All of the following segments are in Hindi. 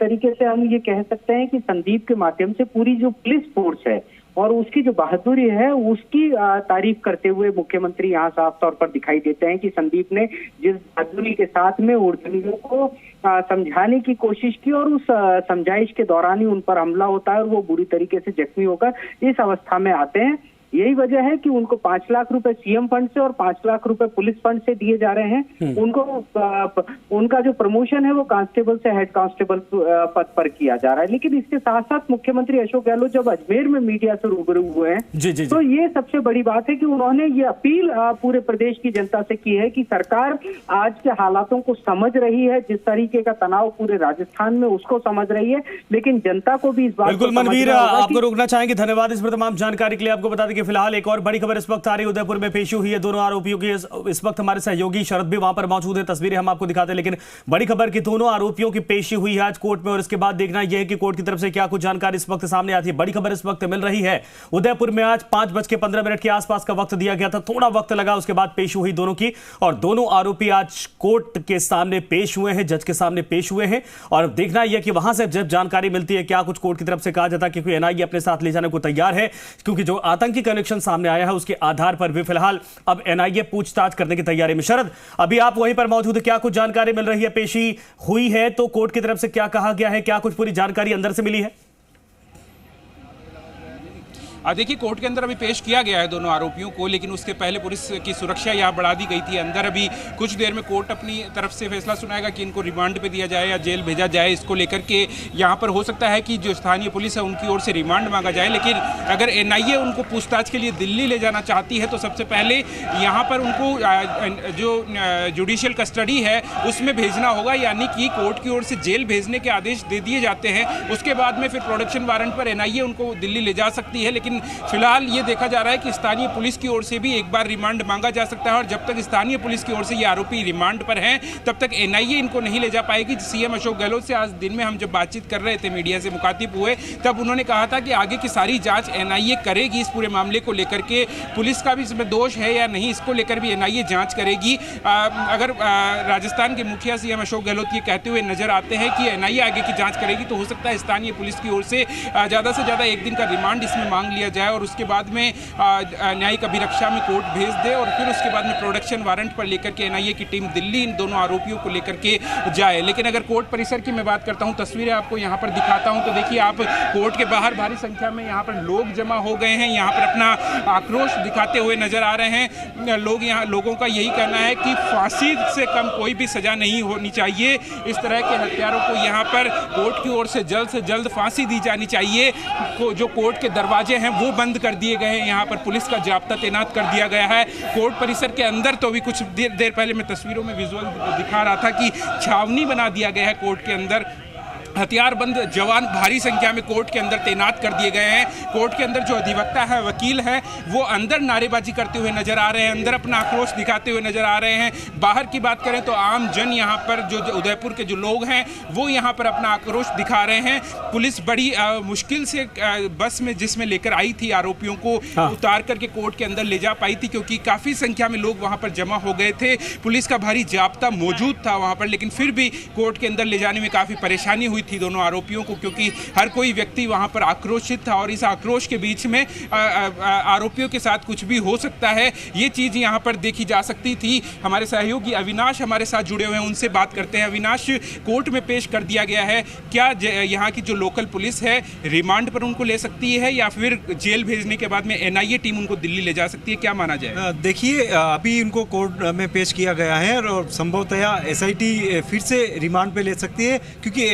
तरीके से हम ये कह सकते हैं कि संदीप के माध्यम से पूरी जो पुलिस फोर्स है और उसकी जो बहादुरी है उसकी तारीफ करते हुए मुख्यमंत्री यहाँ साफ तौर पर दिखाई देते हैं कि संदीप ने जिस बहादुरी के साथ में उद्यमियों को समझाने की कोशिश की और उस समझाइश के दौरान ही उन पर हमला होता है और वो बुरी तरीके से जख्मी होकर इस अवस्था में आते हैं। यही वजह है कि उनको 5 लाख रुपए सीएम फंड से और 5 लाख रुपए पुलिस फंड से दिए जा रहे हैं। उनको उनका जो प्रमोशन है वो कांस्टेबल से हेड कांस्टेबल पद पर किया जा रहा है। लेकिन इसके साथ साथ मुख्यमंत्री अशोक गहलोत जब अजमेर में मीडिया से रूबरू हुए हैं तो ये सबसे बड़ी बात है कि उन्होंने ये अपील पूरे प्रदेश की जनता से की है कि सरकार आज के हालातों को समझ रही है, जिस तरीके का तनाव पूरे राजस्थान में उसको समझ रही है, लेकिन जनता को भी इस बात बिल्कुल। मनवीर, आपको रोकना चाहेंगे, धन्यवाद इस पर तमाम जानकारी के लिए। आपको बता दें फिलहाल एक और बड़ी खबर इस वक्त आ रही है, उदयपुर में पेशी हुई है दोनों आरोपियों की। इस वक्त हमारे सहयोगी शरद भी वहां पर मौजूद है, तस्वीरें हम आपको दिखाते हैं। लेकिन बड़ी खबर कि दोनों आरोपियों की पेशी हुई है आज कोर्ट में और इसके बाद देखना यह है कि कोर्ट की तरफ से क्या कुछ जानकारी इस वक्त सामने आती है। बड़ी खबर इस वक्त मिल रही है, उदयपुर में आज 5:15 के आसपास का वक्त दिया गया था, थोड़ा वक्त लगा, उसके बाद पेशी हुई दोनों की और दोनों आरोपी आज कोर्ट के सामने पेश हुए हैं, जज के सामने पेश हुए हैं। और देखना यह कि वहां से जब जानकारी मिलती है क्या कुछ कोर्ट की तरफ से कहा जाता है, क्योंकि एनआईए अपने साथ ले जाने को तैयार है, क्योंकि जो आतंकी कनेक्शन सामने आया है उसके आधार पर भी फिलहाल अब एनआईए पूछताछ करने की तैयारी में। शरद, अभी आप वहीं पर मौजूद है, क्या कुछ जानकारी मिल रही है? पेशी हुई है तो कोर्ट की तरफ से क्या कहा गया है, क्या कुछ पूरी जानकारी अंदर से मिली है? देखिए, कोर्ट के अंदर अभी पेश किया गया है दोनों आरोपियों को, लेकिन उसके पहले पुलिस की सुरक्षा यहाँ बढ़ा दी गई थी अंदर। अभी कुछ देर में कोर्ट अपनी तरफ से फैसला सुनाएगा कि इनको रिमांड पे दिया जाए या जेल भेजा जाए। इसको लेकर के यहाँ पर हो सकता है कि जो स्थानीय पुलिस है उनकी ओर से रिमांड मांगा जाए, लेकिन अगर एनआईए उनको पूछताछ के लिए दिल्ली ले जाना चाहती है तो सबसे पहले यहाँ पर उनको जो जुडिशियल कस्टडी है उसमें भेजना होगा, यानी कि कोर्ट की ओर से जेल भेजने के आदेश दे दिए जाते हैं। उसके बाद में फिर प्रोडक्शन वारंट पर एनआईए उनको दिल्ली ले जा सकती है। लेकिन फिलहाल ये देखा जा रहा है कि स्थानीय पुलिस की ओर से भी एक बार रिमांड मांगा जा सकता है और जब तक स्थानीय पुलिस की ओर से ये आरोपी रिमांड पर हैं तब तक एनआईए इनको नहीं ले जा पाएगी। सीएम अशोक गहलोत से आज दिन में हम जब बातचीत कर रहे थे, मीडिया से मुखातिब हुए, तब उन्होंने कहा था कि आगे की सारी जांच एनआईए करेगी। इस पूरे मामले को लेकर के पुलिस का भी इसमें दोष है या नहीं, इसको लेकर भी एनआईए जांच करेगी। अगर राजस्थान के मुखिया सीएम अशोक गहलोत ये कहते हुए नजर आते हैं कि एनआईए आगे की जांच करेगी, तो हो सकता है स्थानीय पुलिस की ओर से ज़्यादा से ज़्यादा एक दिन का रिमांड इसमें मांग लिया जाए और उसके बाद में न्यायिक अभिरक्षा में कोर्ट भेज दे और फिर उसके बाद में प्रोडक्शन वारंट पर लेकर के एनआईए की टीम दिल्ली इन दोनों आरोपियों को लेकर के जाए। लेकिन अगर कोर्ट परिसर की मैं बात करता हूं, तस्वीरें आपको यहां पर दिखाता हूं, तो देखिए आप कोर्ट के बाहर भारी संख्या में यहां पर लोग जमा हो गए हैं, यहां पर अपना आक्रोश दिखाते हुए नजर आ रहे हैं। लोगों का यही कहना है कि फांसी से कम कोई भी सजा नहीं होनी चाहिए। इस तरह के हत्यारों को यहाँ पर कोर्ट की ओर से जल्द फांसी दी जानी चाहिए। जो कोर्ट के दरवाजे हैं वो बंद कर दिए गए हैं, यहाँ पर पुलिस का जाब्ता तैनात कर दिया गया है। कोर्ट परिसर के अंदर तो अभी कुछ देर पहले मैं तस्वीरों में विजुअल दिखा रहा था कि छावनी बना दिया गया है कोर्ट के अंदर। हथियारबंद जवान भारी संख्या में कोर्ट के अंदर तैनात कर दिए गए हैं। कोर्ट के अंदर जो अधिवक्ता है, वकील है, वो अंदर नारेबाजी करते हुए नजर आ रहे हैं, अंदर अपना आक्रोश दिखाते हुए नजर आ रहे हैं। बाहर की बात करें तो आम जन यहाँ पर जो उदयपुर के जो लोग हैं वो यहाँ पर अपना आक्रोश दिखा रहे हैं। पुलिस बड़ी मुश्किल से बस में जिसमें लेकर आई थी आरोपियों को उतार करके कोर्ट के अंदर ले जा पाई थी, क्योंकि काफ़ी संख्या में लोग वहाँ पर जमा हो गए थे। पुलिस का भारी जाब्ता मौजूद था वहाँ पर, लेकिन फिर भी कोर्ट के अंदर ले जाने में काफ़ी परेशानी हुई थी दोनों आरोपियों को, क्योंकि हर कोई व्यक्ति वहां पर आक्रोशित था और इस आक्रोश के बीच में आरोपियों के साथ कुछ भी हो सकता है, ये चीज यहां पर देखी जा सकती थी। हमारे सहयोगी अविनाश हमारे साथ जुड़े हुए हैं, उनसे बात करते हैं। अविनाश, कोर्ट में पेश कर दिया गया है, क्या यहाँ की जो लोकल पुलिस है रिमांड पर उनको ले सकती है या फिर जेल भेजने के बाद में एनआईए टीम उनको दिल्ली ले जा सकती है, क्या माना जाए? देखिए, अभी इनको कोर्ट में पेश किया गया है और संभवतया एसआईटी फिर से रिमांड पे ले सकती है, क्योंकि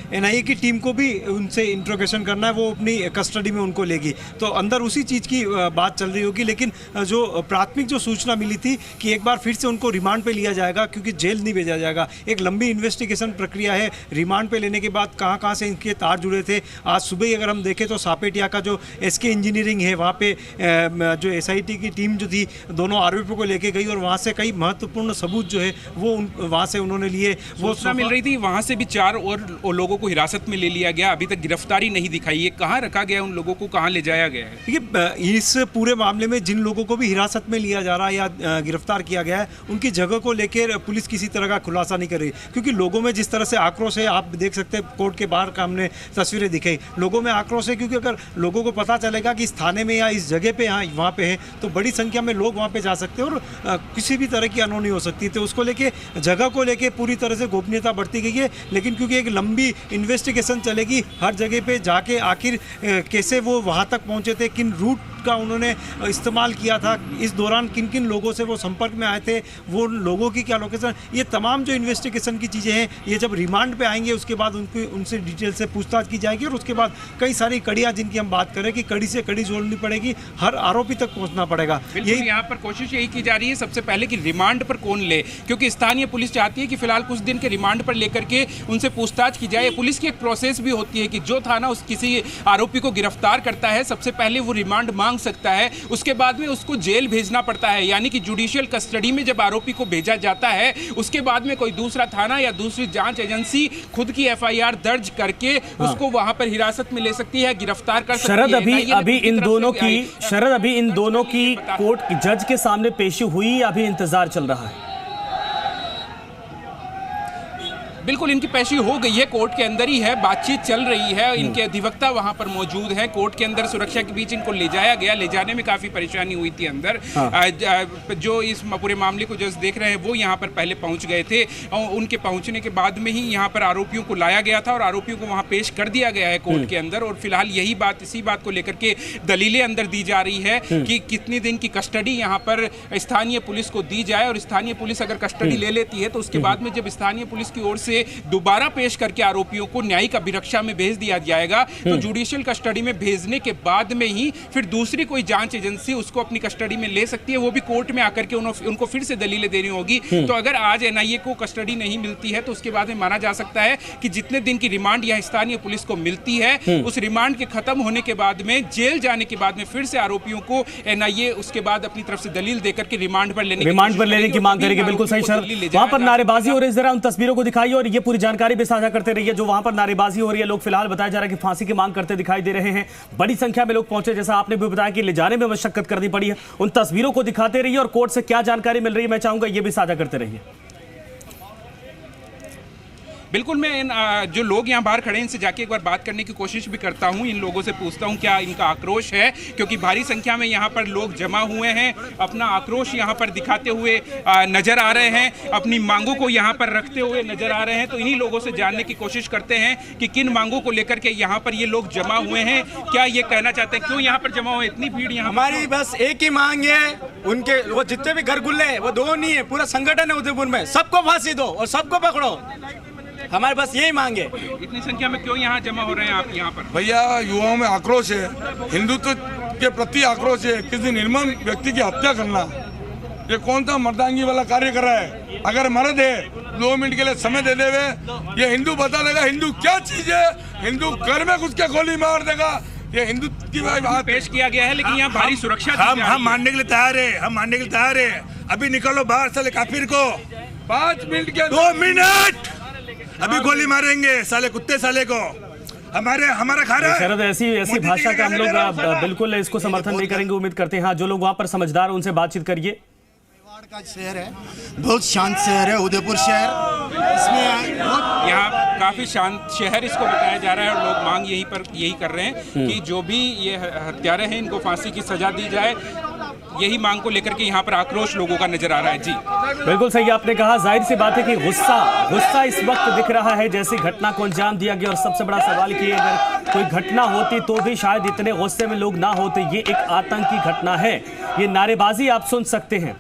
एनआईए की टीम को भी उनसे इंट्रोगेशन करना है, वो अपनी कस्टडी में उनको लेगी, तो अंदर उसी चीज़ की बात चल रही होगी। लेकिन जो प्राथमिक जो सूचना मिली थी कि एक बार फिर से उनको रिमांड पे लिया जाएगा, क्योंकि जेल नहीं भेजा जाएगा। एक लंबी इन्वेस्टिगेशन प्रक्रिया है, रिमांड पे लेने के बाद कहाँ से इनके तार जुड़े थे। आज सुबह ही अगर हम देखें तो सापेटिया का जो एसके इंजीनियरिंग है, वहाँ पे जो एसआईटी की टीम जो थी दोनों आरोपियों को लेके गई और वहाँ से कई महत्वपूर्ण सबूत जो है वो वहाँ से उन्होंने लिए। वो सूचना मिल रही थी वहाँ से भी 4 और और लोगों को हिरासत में ले लिया गया, अभी तक गिरफ्तारी नहीं दिखाई है। कहाँ रखा गया उन लोगों को, कहाँ ले जाया गया है? देखिए, इस पूरे मामले में जिन लोगों को भी हिरासत में लिया जा रहा है या गिरफ्तार किया गया है, उनकी जगह को लेकर पुलिस किसी तरह का खुलासा नहीं कर रही, क्योंकि लोगों में जिस तरह से आक्रोश है, आप देख सकते हैं कोर्ट के बाहर का हमने तस्वीरें दिखाई, लोगों में आक्रोश है, क्योंकि अगर लोगों को पता चलेगा कि इस थाने में या इस जगह पे यहाँ वहाँ पे है, तो बड़ी संख्या में लोग वहाँ पे जा सकते हैं और किसी भी तरह की अनहोनी हो सकती है। तो उसको लेके, जगह को लेके पूरी तरह से गोपनीयता बढ़ती गई है, लेकिन क्योंकि एक लंबी इन्वेस्टिगेशन चलेगी, हर जगह पे जाके आखिर कैसे वो वहाँ तक पहुँचे थे, किन रूट का उन्होंने इस्तेमाल किया था, इस दौरान किन किन लोगों से वो संपर्क में आए थे, वो लोगों की क्या लोकेशन, ये तमाम जो इन्वेस्टिगेशन की चीज़ें हैं, ये जब रिमांड पे आएंगे उसके बाद उनसे डिटेल से पूछताछ की जाएगी और उसके बाद कई सारी कड़ियाँ जिनकी हम बात करें कि कड़ी से कड़ी जोड़नी पड़ेगी, हर आरोपी तक पहुँचना पड़ेगा। यही यहाँ पर कोशिश यही की जा रही है सबसे पहले कि रिमांड पर कौन ले, क्योंकि स्थानीय पुलिस चाहती है कि फिलहाल कुछ दिन के रिमांड पर लेकर के उनसे पूछताछ की जाए। पुलिस की एक प्रोसेस भी होती है कि जो थाना उस किसी आरोपी को गिरफ्तार करता है, सबसे पहले वो रिमांड मांग सकता है, उसके बाद में उसको जेल भेजना पड़ता है, यानी कि जुडिशियल कस्टडी में जब आरोपी को भेजा जाता है, उसके बाद में कोई दूसरा थाना या दूसरी जांच एजेंसी खुद की एफआईआर दर्ज करके उसको वहां पर हिरासत में ले सकती है, गिरफ्तार कर सकती है। शरद, अभी इन दोनों की कोर्ट जज के सामने पेशी हुई, अभी इंतजार चल रहा है? बिल्कुल, इनकी पेशी हो गई है, कोर्ट के अंदर ही है, बातचीत चल रही है, इनके अधिवक्ता वहां पर मौजूद हैं। कोर्ट के अंदर सुरक्षा के बीच इनको ले जाया गया, ले जाने में काफ़ी परेशानी हुई थी अंदर। जो इस पूरे मामले को जज देख रहे हैं वो यहाँ पर पहले पहुँच गए थे और उनके पहुँचने के बाद में ही यहाँ पर आरोपियों को लाया गया था और आरोपियों को वहाँ पेश कर दिया गया है कोर्ट के अंदर। और फिलहाल इसी बात को लेकर के दलीलें अंदर दी जा रही है कि कितने दिन की कस्टडी यहाँ पर स्थानीय पुलिस को दी जाए, और स्थानीय पुलिस अगर कस्टडी ले लेती है तो उसके बाद में जब स्थानीय पुलिस की ओर से दोबारा पेश करके आरोपियों को न्यायिक अभिरक्षा में भेज दिया जाएगा, तो जुडिशियल कस्टडी में भेजने के बाद में ही फिर दूसरी कोई जांच एजेंसी उसको अपनी कस्टडी में ले सकती है, वो भी कोर्ट में आकर के उनको फिर से दलीलें देनी होगी। तो अगर आज एनआईए को कस्टडी नहीं मिलती है तो उसके बाद में माना जा सकता है कि जितने दिन की रिमांड यहाँ स्थानीय पुलिस को मिलती है, उस रिमांड के खत्म होने के बाद में, जेल जाने के बाद में फिर से आरोपियों को एनआईए उसके बाद अपनी तरफ से दलील देकर के रिमांड पर लेने की मांग करेगी। बिल्कुल सही सर, वहां पर नारेबाजी हो रही है, जरा उन तस्वीरों को दिखाइए और ये पूरी जानकारी भी साझा करते रहिए। जो वहां पर नारेबाजी हो रही है, लोग फिलहाल बताया जा रहा है कि फांसी की मांग करते दिखाई दे रहे हैं, बड़ी संख्या में लोग पहुंचे, जैसा आपने भी बताया कि ले जाने में मशक्कत करनी पड़ी है। उन तस्वीरों को दिखाते रहिए और कोर्ट से क्या जानकारी मिल रही है मैं चाहूंगा ये भी साझा करते रहिए। बिल्कुल, मैं जो लोग यहाँ बाहर खड़े हैं इनसे जाके एक बार बात करने की कोशिश भी करता हूँ, इन लोगों से पूछता हूँ क्या इनका आक्रोश है, क्योंकि भारी संख्या में यहाँ पर लोग जमा हुए हैं, अपना आक्रोश यहाँ पर दिखाते हुए नजर आ रहे हैं, अपनी मांगों को यहाँ पर रखते हुए नजर आ रहे हैं। तो इन्हीं लोगों से जानने की कोशिश करते हैं कि किन मांगों को लेकर के यहाँ पर ये लोग जमा हुए हैं, क्या ये कहना चाहते हैं, क्यों यहाँ पर जमा हुए, इतनी भीड़ यहाँ? हमारी बस एक ही मांग है, उनके वो जितने भी घर गुल्ले हैं वो दो नहीं है, पूरा संगठन है उदयपुर में, सबको फांसी दो और सबको पकड़ो, हमारे बस यही मांग है। इतनी संख्या में क्यों यहाँ जमा हो रहे हैं आप यहाँ पर? भैया, युवाओं में आक्रोश है, हिंदुत्व के प्रति आक्रोश है, किसी निर्मम व्यक्ति की हत्या करना ये कौन सा मर्दांगी वाला कार्य कर रहा है? अगर मर्द है 2 मिनट के लिए समय दे देवे, ये हिंदू बता देगा हिंदू क्या चीज है, हिंदू घर में घुस के गोली मार देगा, ये हिंदू की बात पेश किया गया है। लेकिन यहाँ भारी सुरक्षा हम मानने के लिए तैयार है, हम मानने के लिए तैयार है। अभी निकलो बाहर, साले काफिर को 5 मिनट के 2 मिनट अभी गोली मारेंगे, साले कुत्ते साले को हमारा खा रहा है। शरद, ऐसी भाषा का हम लोग बिल्कुल इसको समर्थन नहीं करेंगे। उम्मीद करते हैं हाँ जो लोग वहां पर समझदार उनसे बातचीत करिए। मेवाड़ का शहर है, बहुत शांत शहर है उदयपुर शहर, इसमें यहाँ काफी शांत शहर इसको बताया जा रहा है और लोग मांग यही कर रहे हैं कि जो भी ये हत्यारे हैं इनको फांसी की सजा दी जाए। यही मांग को लेकर के यहाँ पर आक्रोश लोगों का नजर आ रहा है। जी बिल्कुल सही आपने कहा, जाहिर सी बात है कि गुस्सा इस वक्त दिख रहा है जैसी घटना को अंजाम दिया गया। और सबसे बड़ा सवाल कि अगर कोई घटना होती तो भी शायद इतने गुस्से में लोग ना होते। ये एक आतंकी घटना है। ये नारेबाजी आप सुन सकते हैं,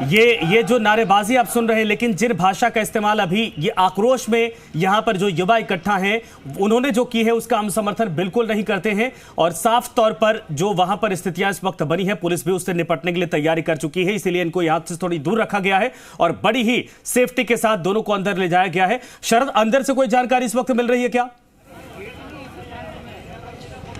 ये जो नारेबाजी आप सुन रहे हैं, लेकिन जिन भाषा का इस्तेमाल अभी ये आक्रोश में यहाँ पर जो युवा इकट्ठा हैं उन्होंने जो की है उसका हम समर्थन बिल्कुल नहीं करते हैं। और साफ तौर पर जो वहां पर स्थितियां इस वक्त बनी है, पुलिस भी उससे निपटने के लिए तैयारी कर चुकी है, इसीलिए इनको यहां से थोड़ी दूर रखा गया है और बड़ी ही सेफ्टी के साथ दोनों को अंदर ले जाया गया है। शरद, अंदर से कोई जानकारी इस वक्त मिल रही है क्या?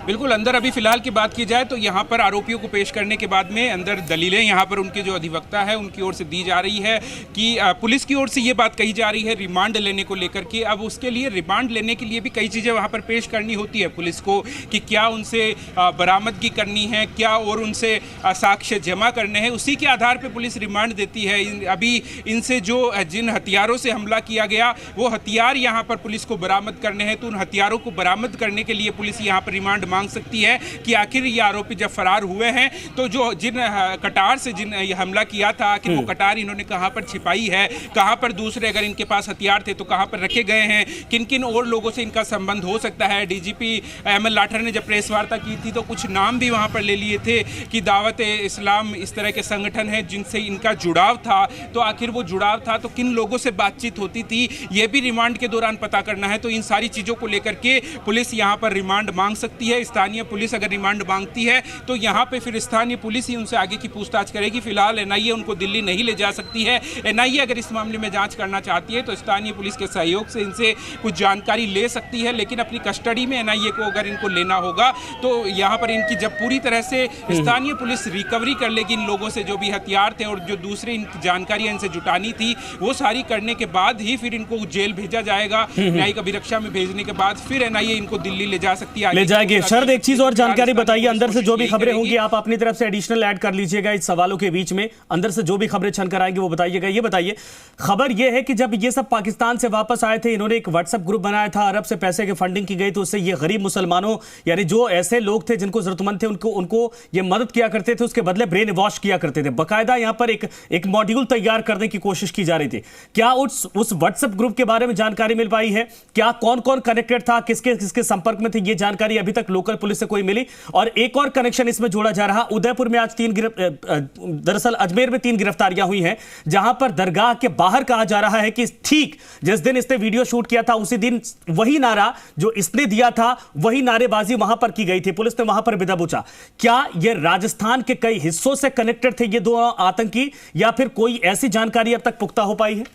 बिल्कुल, अंदर अभी फिलहाल की बात की जाए तो यहाँ पर आरोपियों को पेश करने के बाद में अंदर दलीलें यहाँ पर उनके जो अधिवक्ता है उनकी ओर से दी जा रही है कि पुलिस की ओर से ये बात कही जा रही है रिमांड लेने को लेकर के। अब उसके लिए रिमांड लेने के लिए भी कई चीज़ें वहाँ पर पेश करनी होती है पुलिस को कि क्या उनसे बरामदगी करनी है, क्या और उनसे साक्ष्य जमा करने हैं, उसी के आधार पर पुलिस रिमांड देती है। अभी इनसे जो जिन हथियारों से हमला किया गया वो हथियार यहाँ पर पुलिस को बरामद करने हैं, तो उन हथियारों को बरामद करने के लिए पुलिस यहाँ पर रिमांड मांग सकती है कि आखिर ये आरोपी जब फरार हुए हैं तो जो जिन कटार से जिन हमला किया था आखिर वो कटार इन्होंने कहां पर छिपाई है, कहां पर दूसरे अगर इनके पास हथियार थे तो कहां पर रखे गए हैं, किन किन और लोगों से इनका संबंध हो सकता है। डीजीपी एमएल लाठर ने जब प्रेस वार्ता की थी तो कुछ नाम भी वहां पर ले लिए थे कि दावत इस्लाम इस तरह के संगठन है जिनसे इनका जुड़ाव था, तो आखिर वो जुड़ाव था तो किन लोगों से बातचीत होती थी ये भी रिमांड के दौरान पता करना है। तो इन सारी चीजों को लेकर के पुलिस यहाँ पर रिमांड मांग सकती है। स्थानीय पुलिस अगर रिमांड मांगती है तो यहाँ पे फिर स्थानीय पुलिस ही उनसे आगे की पूछताछ करेगी। फिलहाल एनआईए उनको दिल्ली नहीं ले जा सकती है। एनआईए अगर इस मामले में जांच करना चाहती है तो स्थानीय पुलिस के सहयोग से इनसे कुछ जानकारी ले सकती है, लेकिन अपनी कस्टडी में एनआईए को अगर इनको लेना होगा तो यहाँ पर इनकी जब पूरी तरह से स्थानीय पुलिस रिकवरी कर लेगी इन लोगों से जो भी हथियार थे और जो दूसरी इनकी जानकारियां इनसे जुटानी थी वो सारी करने के बाद ही फिर इनको जेल भेजा जाएगा। न्यायिक अभिरक्षा में भेजने के बाद फिर एनआईए इनको दिल्ली ले जा सकती है, ले जाएगी। शरद, एक चीज और जानकारी बताइए, अंदर से जो भी खबरें होंगी आप अपनी तरफ से एडिशनल ऐड कर लीजिएगा इस सवालों के बीच में, अंदर से जो भी खबरें छनकर आएंगी वो बताइएगा। ये बताइए, खबर ये है कि जब ये सब पाकिस्तान से वापस आए थे इन्होंने एक व्हाट्सएप ग्रुप बनाया था, अरब से पैसे की फंडिंग की गई तो उससे ये गरीब मुसलमानों यानी जो ऐसे लोग थे जिनको जरूरतमंद थे उनको ये मदद किया करते थे, उसके बदले ब्रेन वॉश किया करते थे। बाकायदा यहां पर एक मॉड्यूल तैयार करने की कोशिश की जा रही थी। क्या उस व्हाट्सएप ग्रुप के बारे में जानकारी मिल पाई है? क्या कौन कौन कनेक्टेड था, किसके किसके संपर्क में थे? ये जानकारी अभी तक लोकल पुलिस से कोई मिली। और एक और कनेक्शन इसमें जोड़ा जा रहा, उदयपुर में आज दरअसल अजमेर में 3 गिरफ्तारियां हुई हैं जहां पर दरगाह के बाहर कहा जा रहा है कि ठीक जिस दिन इसने वीडियो शूट किया था उसी दिन वही नारा जो इसने दिया था वही नारेबाजी वहां पर की गई थी, पुलिस ने वहां पर भी दबोचा। क्या ये राजस्थान के कई हिस्सों से कनेक्टेड थे ये दो आतंकी, या फिर कोई ऐसी जानकारी अब तक पुख्ता हो पाई है?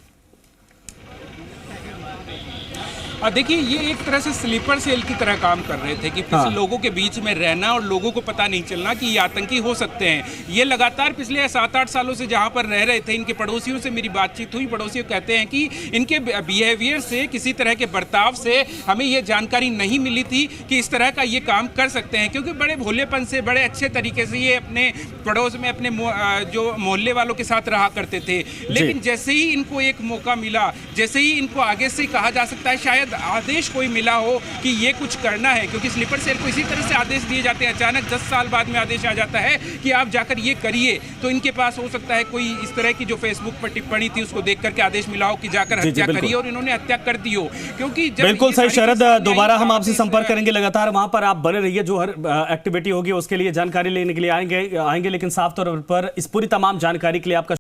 देखिए, ये एक तरह से स्लीपर सेल की तरह काम कर रहे थे कि किसी लोगों के बीच में रहना और लोगों को पता नहीं चलना कि ये आतंकी हो सकते हैं। ये लगातार पिछले 7-8 सालों से जहां पर रह रहे थे, इनके पड़ोसियों से मेरी बातचीत हुई, पड़ोसी कहते हैं कि इनके बिहेवियर से, किसी तरह के बर्ताव से हमें ये जानकारी नहीं मिली थी कि इस तरह का ये काम कर सकते हैं, क्योंकि बड़े भोलेपन से, बड़े अच्छे तरीके से ये अपने पड़ोस में अपने जो मोहल्ले वालों के साथ रहा करते थे। लेकिन जैसे ही इनको एक मौका मिला, जैसे ही इनको आगे से कहा जा सकता है शायद आदेश कोई मिला हो कि ये कुछ करना है, क्योंकि स्लीपर सेल को इसी तरह से आदेश दिए जाते हैं, अचानक 10 साल बाद में आदेश आ जाता है कि आप जाकर ये करिए, तो इनके पास हो सकता है कोई इस तरह की जो फेसबुक पर टिप्पणी थी उसको देख करके आदेश मिला हो कि जाकर हत्या करिए और इन्होंने हत्या कर दी हो। क्योंकि बिल्कुल सही शरद, दोबारा हम आपसे संपर्क करेंगे लगातार, वहां पर आप बने रहिए, जो हर एक्टिविटी होगी उसके लिए जानकारी लेने के लिए आएंगे, लेकिन साफ तौर पर इस पूरी तमाम जानकारी के लिए आपका